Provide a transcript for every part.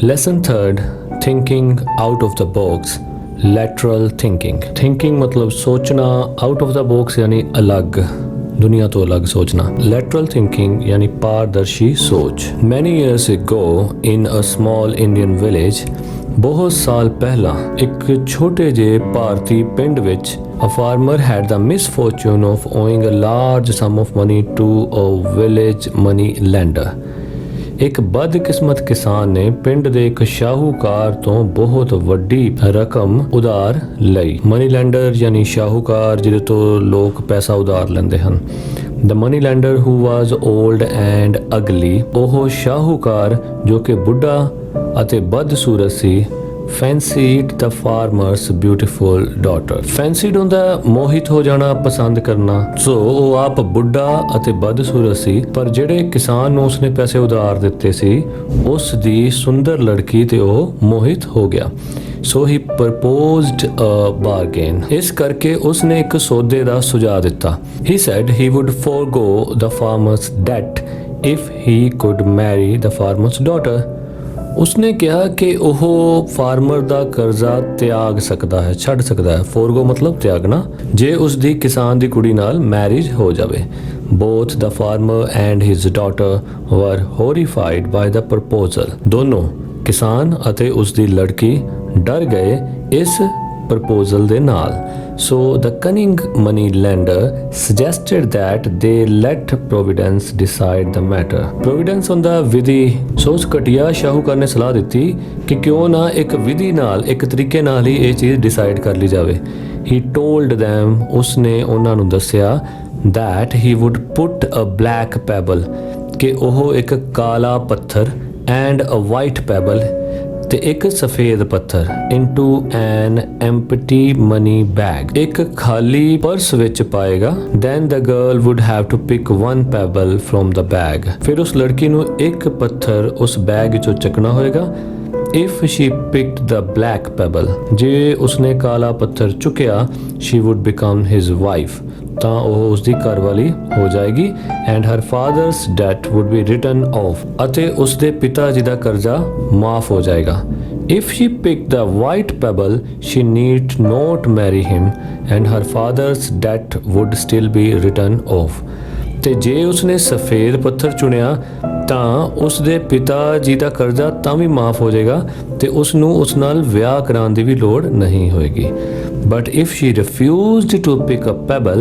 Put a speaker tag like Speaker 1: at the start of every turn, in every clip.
Speaker 1: Lesson third, thinking out of the box. Lateral thinking. Thinking मतलब सोचना, out of the box यानी अलग, दुनिया तो अलग सोचना. Lateral thinking यानी पारदर्शी सोच. Many years ago in a small Indian village, बहुत साल पहला एक छोटे ਜਿਹੇ ਭਾਰਤੀ ਪਿੰਡ ਵਿੱਚ a farmer had the misfortune of owing a large sum of money to a village money lender. ਇੱਕ ਬਦਕਿਸਮਤ ਕਿਸਾਨ ਨੇ ਪਿੰਡ ਦੇ ਇੱਕ ਸ਼ਾਹੂਕਾਰ ਤੋਂ ਬਹੁਤ ਵੱਡੀ ਰਕਮ ਉਧਾਰ ਲਈ. ਮਨੀ ਲੈਂਡਰ ਯਾਨੀ ਸ਼ਾਹੂਕਾਰ ਜਿਹਦੇ ਤੋਂ ਲੋਕ ਪੈਸਾ ਉਧਾਰ ਲੈਂਦੇ ਹਨ. The money lender who was old and ugly, ਉਹ ਸ਼ਾਹੂਕਾਰ ਜੋ ਕਿ ਬੁੱਢਾ ਅਤੇ ਬਦਸੂਰਤ ਸੀ, fancied the farmer's beautiful daughter. fancied ਹੁੰਦਾ ਮੋਹਿਤ ਹੋ ਜਾਣਾ, ਪਸੰਦ ਕਰਨਾ. ਸੋ ਉਹ ਆਪ ਬੁੱਢਾ ਅਤੇ ਬਦਸੂਰਤ ਸੀ, ਪਰ ਜਿਹੜੇ ਕਿਸਾਨ ਨੂੰ ਉਸਨੇ ਪੈਸੇ ਉਧਾਰ ਦਿੱਤੇ ਸੀ ਉਸ ਦੀ ਸੁੰਦਰ ਲੜਕੀ ਤੇ ਉਹ ਮੋਹਿਤ ਹੋ ਗਿਆ. ਸੋ ਹੀ ਪ੍ਰਪੋਜ਼ਡ ਅ ਬਾਰਗੇਨ. ਇਸ ਕਰਕੇ ਉਸਨੇ ਇੱਕ ਸੌਦੇ ਦਾ ਸੁਝਾਅ ਦਿੱਤਾ. he said he would forego the farmer's debt if he could marry the farmer's daughter. ਉਸਨੇ ਕਿਹਾ ਕਿ ਉਹ ਫਾਰਮਰ ਦਾ ਕਰਜ਼ਾ ਤਿਆਗ ਸਕਦਾ ਹੈ, ਛੱਡ ਸਕਦਾ ਹੈ. ਫੋਰਗੋ ਮਤਲਬ ਤਿਆਗਣਾ, ਜੇ ਉਸ ਦੀ ਕਿਸਾਨ ਦੀ ਕੁੜੀ ਨਾਲ ਮੈਰਿਜ ਹੋ ਜਾਵੇ. Both the farmer and his daughter were horrified by the proposal. ਦੋਨੋਂ ਕਿਸਾਨ ਅਤੇ ਉਸ ਦੀ ਲੜਕੀ ਡਰ ਗਏ ਇਸ ਪ੍ਰਪੋਜ਼ਲ ਦੇ ਨਾਲ. So the cunning money lender suggested that they let Providence decide the matter. Providence ਹੁੰਦਾ ਵਿਧੀ. ਸੋ ਉਸ ਘਟੀਆ ਸ਼ਾਹੂਕਾਰ ਨੇ ਸਲਾਹ ਦਿੱਤੀ ਕਿ ਕਿਉਂ ਨਾ ਇੱਕ ਵਿਧੀ ਨਾਲ, ਇੱਕ ਤਰੀਕੇ ਨਾਲ ਹੀ ਇਹ ਚੀਜ਼ ਡਿਸਾਈਡ ਕਰ ਲਈ ਜਾਵੇ. He told them, ਉਸਨੇ ਉਹਨਾਂ ਨੂੰ ਦੱਸਿਆ that he would put a black pebble, ਕਿ ਉਹ ਇੱਕ ਕਾਲਾ ਪੱਥਰ and a white pebble ਤੇ ਇੱਕ ਸਫੇਦ ਪੱਥਰ into an empty money bag, ਇੱਕ ਖਾਲੀ ਪਰਸ ਵਿੱਚ ਪਾਏਗਾ. Then the girl would have to pick one pebble from the bag. ਫਿਰ ਉਸ ਲੜਕੀ ਨੂੰ ਇੱਕ ਪੱਥਰ ਉਸ ਬੈਗ ਵਿੱਚੋਂ ਚੱਕਣਾ ਹੋਏਗਾ. If she picked the black pebble, ਜੇ ਉਸਨੇ ਕਾਲਾ ਪੱਥਰ ਚੁੱਕਿਆ, she would become his wife, ਤਾਂ ਉਹ ਉਸਦੀ ਘਰਵਾਲੀ ਹੋ ਜਾਏਗੀ. and her father's debt would be written off, ਅਤੇ ਉਸਦੇ ਪਿਤਾ ਜੀ ਦਾ ਕਰਜ਼ਾ ਮਾਫ ਹੋ ਜਾਏਗਾ. If she picked the white pebble, she need not marry him and her father's debt would still be written off. ਤੇ ਜੇ ਉਸਨੇ ਸਫੇਦ ਪੱਥਰ ਚੁਣਿਆ ਤਾਂ ਉਸ ਦੇ ਪਿਤਾ ਜੀ ਦਾ ਕਰਜ਼ਾ ਤਾਂ ਵੀ ਮਾਫ ਹੋ ਜਾਏਗਾ ਤੇ ਉਸ ਨੂੰ ਉਸ ਨਾਲ ਵਿਆਹ ਕਰਾਉਣ ਦੀ ਵੀ ਲੋੜ ਨਹੀਂ ਹੋਏਗੀ. But if she refused to pick a pebble,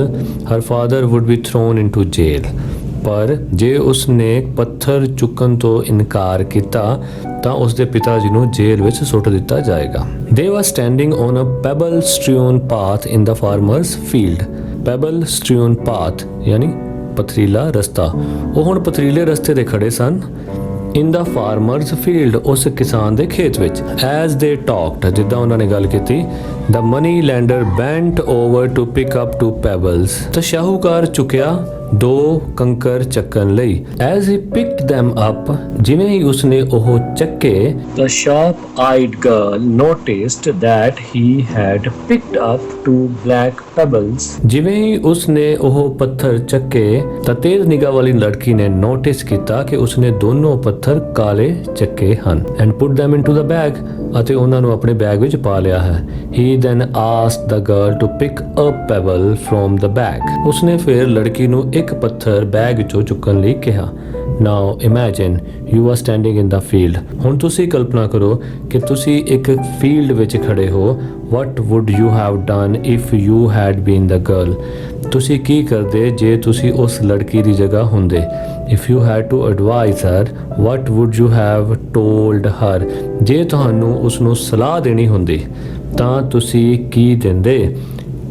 Speaker 1: her father would be thrown into jail. ਪਰ ਜੇ ਉਸਨੇ ਪੱਥਰ ਚੁੱਕਣ ਤੋਂ ਇਨਕਾਰ ਕੀਤਾ ਤਾਂ ਉਸਦੇ ਪਿਤਾ ਜੀ ਨੂੰ ਜੇਲ੍ਹ ਵਿੱਚ ਸੁੱਟ ਦਿੱਤਾ ਜਾਏਗਾ. They were standing on a pebble strewn path in the farmer's field. Pebble strewn path ਯਾਨੀ ਪਥਰੀਲਾ ਰਸਤਾ. ਉਹ ਹੁਣ ਪਥਰੀਲੇ ਰਸਤੇ ਤੇ ਖੜੇ ਸਨ. in the farmer's field, ਉਸ ਕਿਸਾਨ ਦੇ ਖੇਤ ਵਿੱਚ. as they talked, ਜਿੱਦਾਂ ਉਹਨਾਂ ਨੇ ਗੱਲ ਕੀਤੀ, the money lender bent over to pick up two pebbles. ਤਾਂ ਸ਼ਾਹੂਕਾਰ ਝੁਕਿਆ ਦੋ ਕੰਕਰ ਚੱਕਣ ਲਈ. as he picked them up, ਜਿਵੇਂ ਹੀ ਉਸਨੇ ਉਹ ਚੱਕੇ, the sharp-eyed girl noticed that he had picked up two black pebbles. ਜਿਵੇਂ ਹੀ ਉਸਨੇ ਉਹ ਪੱਥਰ ਚੱਕੇ ਤਾਂ ਤੇਜ਼ ਨਿਗਾਹ ਵਾਲੀ ਲੜਕੀ ਨੇ ਨੋਟਿਸ ਕੀਤਾ ਕਿ ਉਸਨੇ ਦੋਨੋਂ ਪੱਥਰ ਕਾਲੇ ਚੱਕੇ ਹਨ. and put them into the bag, ਅਤੇ ਉਹਨਾਂ ਨੂੰ ਆਪਣੇ ਬੈਗ ਵਿੱਚ ਪਾ ਲਿਆ ਹੈ. he then asked the girl to pick a pebble from the bag. ਉਸਨੇ ਫਿਰ ਲੜਕੀ ਨੂੰ ਇੱਕ ਪੱਥਰ ਬੈਗ ਵਿੱਚੋਂ ਚੁੱਕਣ ਲਈ ਕਿਹਾ. Now imagine you are standing in the field. ਹੁਣ ਤੁਸੀਂ ਕਲਪਨਾ ਕਰੋ ਕਿ ਤੁਸੀਂ ਇੱਕ ਫੀਲਡ ਵਿੱਚ ਖੜੇ ਹੋ. What would you have done if you had been the girl? ਤੁਸੀਂ ਕੀ ਕਰਦੇ ਜੇ ਤੁਸੀਂ ਉਸ ਲੜਕੀ ਦੀ ਜਗ੍ਹਾ ਹੁੰਦੇ? If you had to advise her, what would you have told her? ਜੇ ਤੁਹਾਨੂੰ ਉਸ ਨੂੰ ਸਲਾਹ ਦੇਣੀ ਹੁੰਦੀ ਤਾਂ ਤੁਸੀਂ ਕੀ ਦਿੰਦੇ?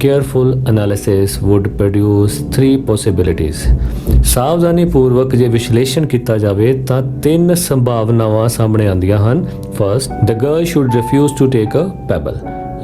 Speaker 1: Careful analysis would produce three possibilities. ਸਾਵਧਾਨੀ ਪੂਰਵਕ ਜੇ ਵਿਸ਼ਲੇਸ਼ਣ ਕੀਤਾ ਜਾਵੇ ਤਾਂ ਤਿੰਨ ਸੰਭਾਵਨਾਵਾਂ ਸਾਹਮਣੇ ਆਉਂਦੀਆਂ ਹਨ. First, the girl should refuse to take a pebble.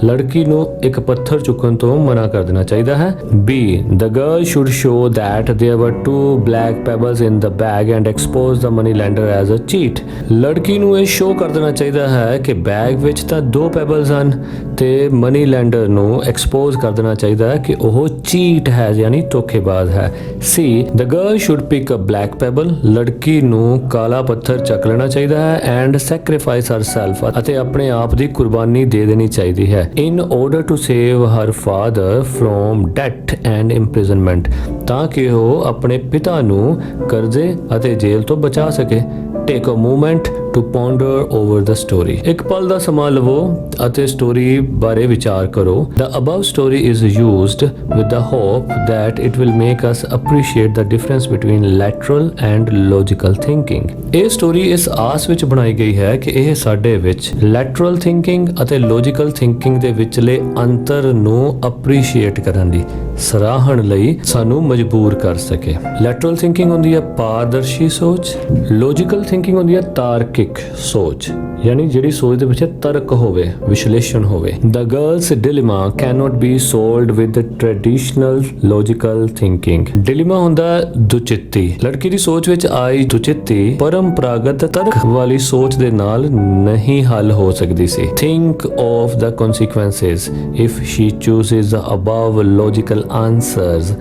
Speaker 1: ਲੜਕੀ ਨੂੰ ਇੱਕ ਪੱਥਰ ਚੁੱਕਣ ਤੋਂ ਮਨਾ ਕਰ ਦੇਣਾ ਚਾਹੀਦਾ ਹੈ। B, the girl should show that there were 2 black pebbles in the bag and expose the money lender as a cheat। ਲੜਕੀ ਨੂੰ ਇਹ ਸ਼ੋਅ ਕਰ ਦੇਣਾ ਚਾਹੀਦਾ ਹੈ ਕਿ ਬੈਗ ਵਿੱਚ ਤਾਂ 2 ਪੈਬਲਸ ਹਨ ਤੇ ਮਨੀ ਲੈਂਡਰ ਨੂੰ ਐਕਸਪੋਜ਼ ਕਰ ਦੇਣਾ ਚਾਹੀਦਾ ਹੈ ਕਿ ਉਹ ਚੀਟ ਹੈ ਯਾਨੀ ਧੋਖੇਬਾਜ਼ ਹੈ। C, the girl should pick a black pebble। ਲੜਕੀ ਨੂੰ ਕਾਲਾ ਪੱਥਰ ਚੱਕ ਲੈਣਾ ਚਾਹੀਦਾ ਹੈ ਐਂਡ ਸੈਕਰੀਫਾਈਸ ਹਰਸੈਲਫ ਅਤੇ ਆਪਣੇ ਆਪ ਦੀ ਕੁਰਬਾਨੀ ਦੇ ਦੇਣੀ ਚਾਹੀਦੀ ਹੈ in order to save her father from debt and imprisonment, ਤਾਂ ਕਿ ਉਹ ਆਪਣੇ ਪਿਤਾ ਨੂੰ ਕਰਜ਼ੇ ਅਤੇ ਜੇਲ੍ਹ ਤੋਂ ਬਚਾ ਸਕੇ। Take a moment to ponder over the story। ਇੱਕ ਪਲ ਦਾ ਸਮਾਂ ਲਵੋ ਅਤੇ ਸਟੋਰੀ ਬਾਰੇ ਵਿਚਾਰ ਕਰੋ। The above story is used with the hope that it will make us appreciate the difference between lateral and logical thinking। ਇਹ ਸਟੋਰੀ ਇਸ ਆਸ ਵਿੱਚ ਬਣਾਈ ਗਈ ਹੈ ਕਿ ਇਹ ਸਾਡੇ ਵਿੱਚ lateral thinking ਅਤੇ logical thinking ਦੇ ਵਿਚਲੇ ਅੰਤਰ ਨੂੰ appreciate ਕਰਨ ਲਈ, ਸਰਾਹਣ ਲਈ ਸਾਨੂੰ ਮਜਬੂਰ ਕਰ ਸਕੇ। lateral thinking ਹੁੰਦੀ ਹੈ ਪਾਰਦਰਸ਼ੀ ਸੋਚ, logical thinking ਹੁੰਦੀ ਹੈ ਤਾਰਕਿਕ ਸੋਚ, ਯਾਨੀ ਜਿਹੜੀ ਸੋਚ ਦੇ ਪਿੱਛੇ ਤਰਕ ਹੋਵੇ, ਵਿਸ਼ਲੇਸ਼ਣ ਹੋਵੇ। The girl's dilemma cannot be solved with the traditional logical thinking। dilemma ਹੁੰਦਾ ਦੁਚਿੱਤੀ। ਲੜਕੀ ਦੀ ਸੋਚ ਵਿੱਚ ਆਈ ਦੁਚਿੱਤੀ ਪਰੰਪਰਾਗਤ ਤਰਕ ਵਾਲੀ ਸੋਚ ਦੇ ਨਾਲ ਨਹੀਂ ਹੱਲ ਹੋ ਸਕਦੀ ਸੀ। Think of the consequences if she chooses the above logical answers।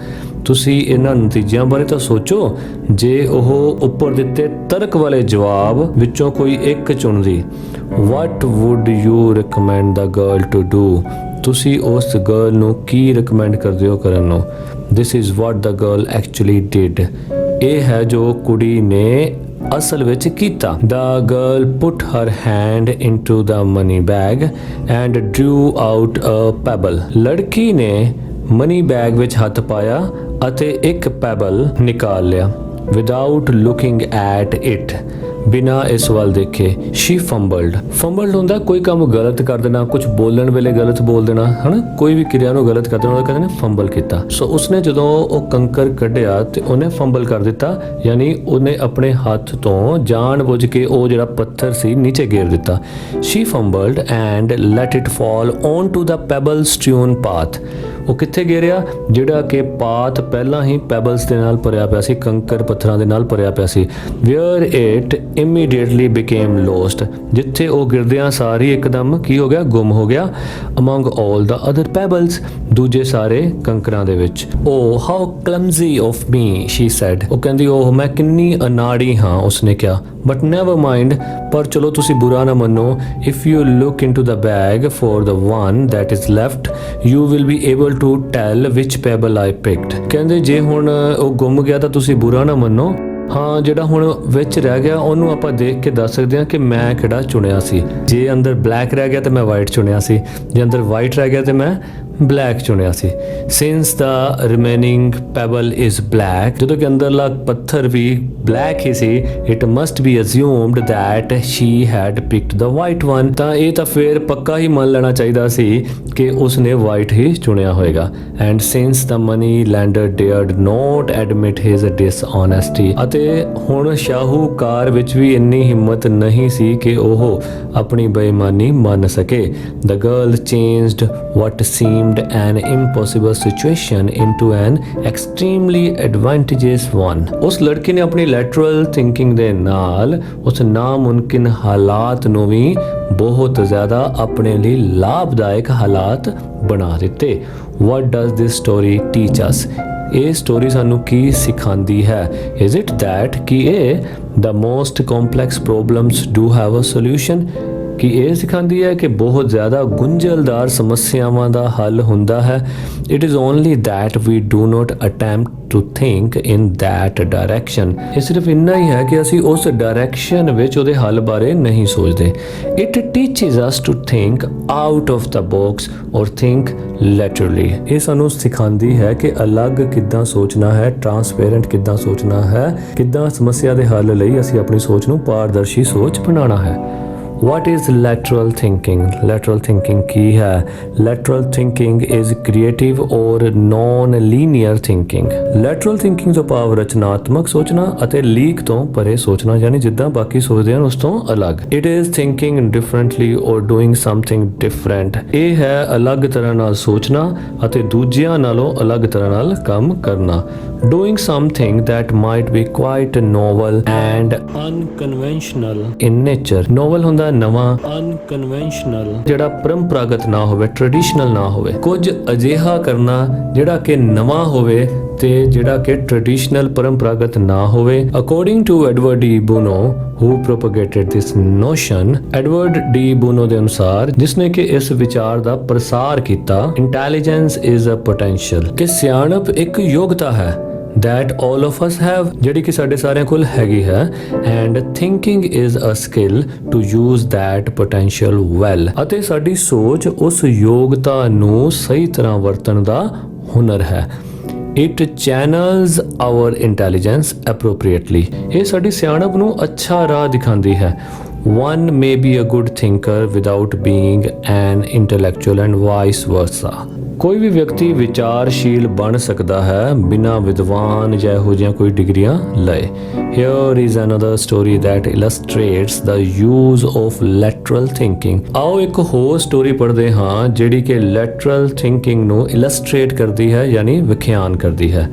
Speaker 1: ਤੁਸੀਂ ਇਹਨਾਂ ਨਤੀਜਿਆਂ ਬਾਰੇ ਤਾਂ ਸੋਚੋ, ਜੇ ਉਹ ਉੱਪਰ ਦਿੱਤੇ ਤਰਕ ਵਾਲੇ ਜਵਾਬ ਵਿੱਚੋਂ ਕੋਈ ਇੱਕ ਚੁਣਦੀ। What would you recommend the girl to do? ਤੁਸੀਂ ਉਸ ਗਰਲ ਨੂੰ ਕੀ ਰეკਮੈਂਡ ਕਰਦੇ ਹੋ ਕਰਨ ਨੂੰ? This is what the girl actually did। ਇਹ ਹੈ ਜੋ ਕੁੜੀ ਨੇ ਅਸਲ ਵਿੱਚ ਕੀਤਾ। The girl put her hand into the money bag and drew out a pebble। ਲੜਕੀ ਨੇ ਮਨੀ ਬੈਗ ਵਿੱਚ ਹੱਥ ਪਾਇਆ ਅਤੇ ਇੱਕ ਪੈਬਲ ਨਿਕਾਲ ਲਿਆ। Without looking at it, ਬਿਨਾਂ ਇਸ ਵੱਲ ਦੇਖੇ। She fumbled। fumbled ਹੁੰਦਾ ਕੋਈ ਕੰਮ ਗਲਤ ਕਰ ਦੇਣਾ, ਕੁਝ ਬੋਲਣ ਵੇਲੇ ਗਲਤ ਬੋਲ ਦੇਣਾ, ਹਨਾ, ਕੋਈ ਵੀ ਕਿਰਿਆ ਨੂੰ ਗਲਤ ਕਰ ਦੇਣਾ, ਉਹ ਕਹਿੰਦੇ ਨੇ ਫੰਬਲ ਕੀਤਾ। ਸੋ ਉਸਨੇ ਜਦੋਂ ਉਹ ਕੰਕਰ ਕੱਢਿਆ ਤੇ ਉਹਨੇ ਫੰਬਲ ਕਰ ਦਿੱਤਾ, ਯਾਨੀ ਉਹਨੇ ਆਪਣੇ ਹੱਥ ਤੋਂ ਜਾਣ-ਬੁੱਝ ਕੇ ਉਹ ਜਿਹੜਾ ਪੱਥਰ ਸੀ ਨੀਚੇ ਗੇਰ ਦਿੱਤਾ। She fumbled and let it fall onto the pebble strewn path। ਉਹ ਕਿੱਥੇ ਗੇਰਿਆ? ਜਿਹੜਾ ਕਿ ਪਾਥ ਪਹਿਲਾਂ ਹੀ ਪੈਬਲਸ ਦੇ ਨਾਲ ਭਰਿਆ ਪਿਆ ਸੀ, ਕੰਕਰ ਪੱਥਰਾਂ ਦੇ ਨਾਲ ਭਰਿਆ ਪਿਆ ਸੀ। Where it immediately became lost। ਜਿੱਥੇ ਉਹ ਗਿਰਦਿਆਂ ਸਾਰੀ ਇੱਕਦਮ ਕੀ ਹੋ ਗਿਆ? ਗੁੰਮ ਹੋ ਗਿਆ। Among all the other pebbles, ਦੂਜੇ ਸਾਰੇ ਕੰਕਰਾਂ ਦੇ ਵਿੱਚ। Oh, how clumsy of me, she said। ਉਹ ਕਹਿੰਦੀ ਉਹ ਮੈਂ ਕਿੰਨੀ ਅਨਾੜੀ ਹਾਂ, ਉਸਨੇ ਕਿਹਾ। But never mind, ਪਰ ਚਲੋ ਤੁਸੀਂ ਬੁਰਾ ਨਾ ਮੰਨੋ। If you look into the bag for the one that is left, you will be able to tell which pebble I picked। ਕਹਿੰਦੇ ਜੇ ਹੁਣ ਉਹ ਗੁੰਮ ਗਿਆ ਤਾਂ ਤੁਸੀਂ ਬੁਰਾ ਨਾ ਮੰਨੋ। ਹਾਂ, ਜਿਹੜਾ ਹੁਣ ਵਿੱਚ ਰਹਿ ਗਿਆ ਉਹਨੂੰ ਆਪਾਂ ਦੇਖ ਕੇ ਦੱਸ ਸਕਦੇ ਹਾਂ ਕਿ ਮੈਂ ਕਿਹੜਾ ਚੁਣਿਆ ਸੀ। ਜੇ ਅੰਦਰ ਬਲੈਕ ਰਹਿ ਗਿਆ ਤੇ ਮੈਂ ਵਾਈਟ ਚੁਣਿਆ ਸੀ, ਜੇ ਅੰਦਰ ਵਾਈਟ ਰਹਿ ਗਿਆ ਤੇ ਮੈਂ ਬਲੈਕ ਚੁਣਿਆ ਸੀ। Since the remaining pebble is black, ਜਦੋਂ ਕਿ ਅੰਦਰਲਾ ਪੱਥਰ ਵੀ ਬਲੈਕ ਹੀ ਸੀ, it must be assumed that she had picked the white one. ਤਾਂ ਇਹ ਤਾਂ ਫਿਰ ਪੱਕਾ ਹੀ ਮੰਨ ਲੈਣਾ ਚਾਹੀਦਾ ਸੀ ਕਿ ਉਸਨੇ ਵਾਈਟ ਹੀ ਚੁਣਿਆ ਹੋਏਗਾ। And since the money lender dared not admit his dishonesty, ਅਤੇ ਹੁਣ ਸ਼ਾਹੂਕਾਰ ਵਿੱਚ ਵੀ ਇੰਨੀ ਹਿੰਮਤ ਨਹੀਂ ਸੀ ਕਿ ਉਹ ਆਪਣੀ ਬੇਈਮਾਨੀ ਮੰਨ ਸਕੇ। ਦ girl changed what seemed an impossible situation into an extremely advantageous one। ਉਸ ਲੜਕੀ ਨੇ ਆਪਣੀ lateral thinking ਦੇ ਨਾਲ ਉਸ ਨਾਮੁਮਕਿਨ ਹਾਲਾਤ ਨੂੰ ਵੀ ਬਹੁਤ ਜ਼ਿਆਦਾ ਆਪਣੇ ਲਈ ਲਾਭਦਾਇਕ ਹਾਲਾਤ ਬਣਾ ਦਿੱਤੇ। What does this story teach us? ਇਹ ਸਟੋਰੀ ਸਾਨੂੰ ਕੀ ਸਿਖਾਉਂਦੀ ਹੈ? Is it that ਕਿ ਇਹ the most complex problems do have a solution? ਕਿ ਇਹ ਸਿਖਾਉਂਦੀ ਹੈ ਕਿ ਬਹੁਤ ਜ਼ਿਆਦਾ ਗੁੰਝਲਦਾਰ ਸਮੱਸਿਆਵਾਂ ਦਾ ਹੱਲ ਹੁੰਦਾ ਹੈ। It is only that we do not attempt to think in that direction. ਇਹ ਸਿਰਫ ਇੰਨਾ ਹੀ ਹੈ ਕਿ ਅਸੀਂ ਉਸ ਡਾਇਰੈਕਸ਼ਨ ਵਿੱਚ ਉਹਦੇ ਹੱਲ ਬਾਰੇ ਨਹੀਂ ਸੋਚਦੇ। It teaches us to think out of the box or think laterally. ਇਹ ਸਾਨੂੰ ਸਿਖਾਉਂਦੀ ਹੈ ਕਿ ਅਲੱਗ ਕਿੱਦਾਂ ਸੋਚਣਾ ਹੈ, ਟਰਾਂਸਪੇਰੈਂਟ ਕਿੱਦਾਂ ਸੋਚਣਾ ਹੈ, ਕਿੱਦਾਂ ਸਮੱਸਿਆ ਦੇ ਹੱਲ ਲਈ ਅਸੀਂ ਆਪਣੀ ਸੋਚ ਨੂੰ ਪਾਰਦਰਸ਼ੀ ਸੋਚ ਬਣਾਉਣਾ ਹੈ। What is lateral thinking? Lateral thinking ਕੀ ਹੈ? Lateral thinking is creative or non-linear thinking. Lateral thinking ਤੋਂ ਭਾਵ ਰਚਨਾਤਮਕ ਸੋਚਣਾ ਅਤੇ ਲੀਕ ਤੋਂ ਪਰੇ ਸੋਚਣਾ, ਯਾਨੀ ਜਿੱਦਾਂ ਬਾਕੀ ਸੋਚਦੇ ਹਨ ਉਸ ਤੋਂ ਅਲੱਗ. It is thinking differently or doing something different. ਇਹ ਹੈ ਅਲੱਗ ਤਰ੍ਹਾਂ ਨਾਲ ਸੋਚਣਾ ਅਤੇ ਦੂਜਿਆਂ ਨਾਲੋਂ ਅਲੱਗ ਤਰ੍ਹਾਂ ਨਾਲ ਕੰਮ ਕਰਨਾ. Doing something that might be quite novel and unconventional in nature. Novel ਹੁੰਦਾ ਨਵਾਂ, unconventional ਜਿਹੜਾ ਪਰੰਪਰਾਗਤ ਨਾ ਹੋਵੇ, ਟ੍ਰੈਡੀਸ਼ਨਲ ਨਾ ਹੋਵੇ. ਕੁਝ ਅਜਿਹਾ ਕਰਨਾ ਜਿਹੜਾ ਕਿ ਨਵਾਂ ਹੋਵੇ ਤੇ ਜਿਹੜਾ ਕਿ ਟ੍ਰੈਡੀਸ਼ਨਲ ਪਰੰਪਰਾਗਤ ਨਾ ਹੋਵੇ. According to Edward D. Bono, who propagated this notion, Edward D. Bono ਦੇ ਅਨੁਸਾਰ, ਜਿਸਨੇ ਕਿ ਇਸ ਵਿਚਾਰ ਦਾ ਪ੍ਰਸਾਰ ਕੀਤਾ, intelligence is a potential, ਕਿ ਸਿਆਣਪ ਇੱਕ ਯੋਗਤਾ ਹੈ, that all of us have, ਜਿਹੜੀ ਕਿ ਸਾਡੇ ਸਾਰਿਆਂ ਕੋਲ ਹੈਗੀ ਹੈ, and thinking is a skill to use that potential well, ਅਤੇ ਸਾਡੀ ਸੋਚ ਉਸ ਯੋਗਤਾ ਨੂੰ ਸਹੀ ਤਰ੍ਹਾਂ ਵਰਤਣ ਦਾ ਹੁਨਰ ਹੈ. It channels our intelligence appropriately. ਇਹ ਸਾਡੀ ਸਿਆਣਪ ਨੂੰ ਅੱਛਾ ਰਾਹ ਦਿਖਾਉਂਦੀ ਹੈ. One may be a good thinker without being an intellectual and vice versa. ਕੋਈ ਵੀ ਵਿਅਕਤੀ ਵਿਚਾਰਸ਼ੀਲ ਬਣ ਸਕਦਾ ਹੈ ਬਿਨਾਂ ਵਿਦਵਾਨ ਜਾਂ ਇਹੋ ਜਿਹੀਆਂ ਕੋਈ ਡਿਗਰੀਆਂ ਲਏ. Here is another story that illustrates the use of lateral thinking. ਆਓ ਇੱਕ ਹੋਰ ਸਟੋਰੀ ਪੜ੍ਹਦੇ ਹਾਂ ਜਿਹੜੀ ਕਿ lateral thinking ਨੂੰ illustrate ਕਰਦੀ ਹੈ, ਯਾਨੀ ਵਿਖਿਆਨ ਕਰਦੀ ਹੈ.